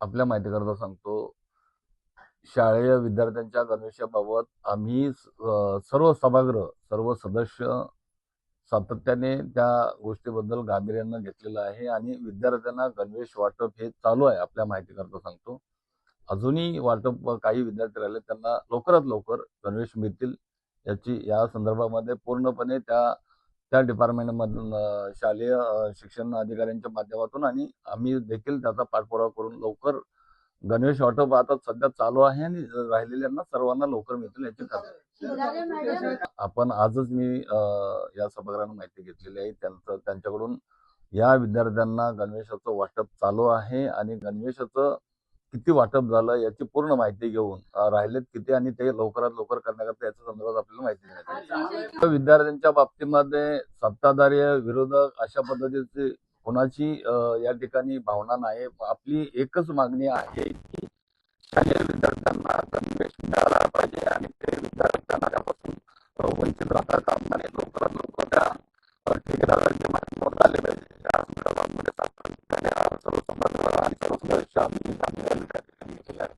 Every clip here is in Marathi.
आपल्या माहितीकरता सांगतो, शालेय विद्यार्थ्यांच्या गणवेशाबाबत आम्ही सर्व सभागृह, सर्व सदस्य सातत्याने त्या गोष्टीबद्दल गांभीर्यानं घेतलेलं आहे आणि विद्यार्थ्यांना गणवेश वाटप हे चालू आहे. आपल्या माहितीकरता सांगतो, अजूनही वाटप काही विद्यार्थी राहिले त्यांना लवकरात लवकर गणवेश मिळतील याची या संदर्भामध्ये पूर्णपणे त्या त्या डिपार्टमेंटमधून शालेय शिक्षण अधिकाऱ्यांच्या माध्यमातून आणि आम्ही देखील त्याचा पाठपुरावा करून लवकर गणवेश वाटप आता सध्या चालू आहे आणि राहिलेल्यांना सर्वांना लवकर मिळतील याची खात्री. आपण आजच मी या सभागृहांना माहिती घेतलेली आहे. त्यांच्याकडून या विद्यार्थ्यांना गणवेशाचं वाटप चालू आहे आणि गणवेशाचं किती वाटप झालं याची पूर्ण माहिती घेऊन राहिलेत किती आणि ते लवकरात लवकर करण्याकरता याच्या संदर्भात आपल्याला माहिती देण्यात. विद्यार्थ्यांच्या बाबतीमध्ये सत्ताधारी विरोधक अशा पद्धतीची कोणाची या ठिकाणी भावना नाही. आपली एकच मागणी आहे की शालेय विद्यार्थ्यांना गणवेश मिळाला पाहिजे आणि ते विद्यार्थ्यांना त्यापासून वंचित राहता कामा नये. लवकरात लवकर त्या ठेकेदारांच्या माध्यमातून आले पाहिजे. या संदर्भामध्ये सातत्याने सर्व सभागृह आणि सर्व सदस्य आम्ही त्या ठिकाणी केले आहे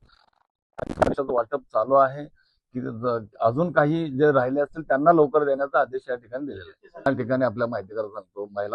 आणि गणवेशाचं वाटप चालू आहे की अजून काही जे राहिले असतील त्यांना लवकर देण्याचा आदेश या ठिकाणी दिलेला आहे. या ठिकाणी आपल्या माहितीकरता सांगतो, महिला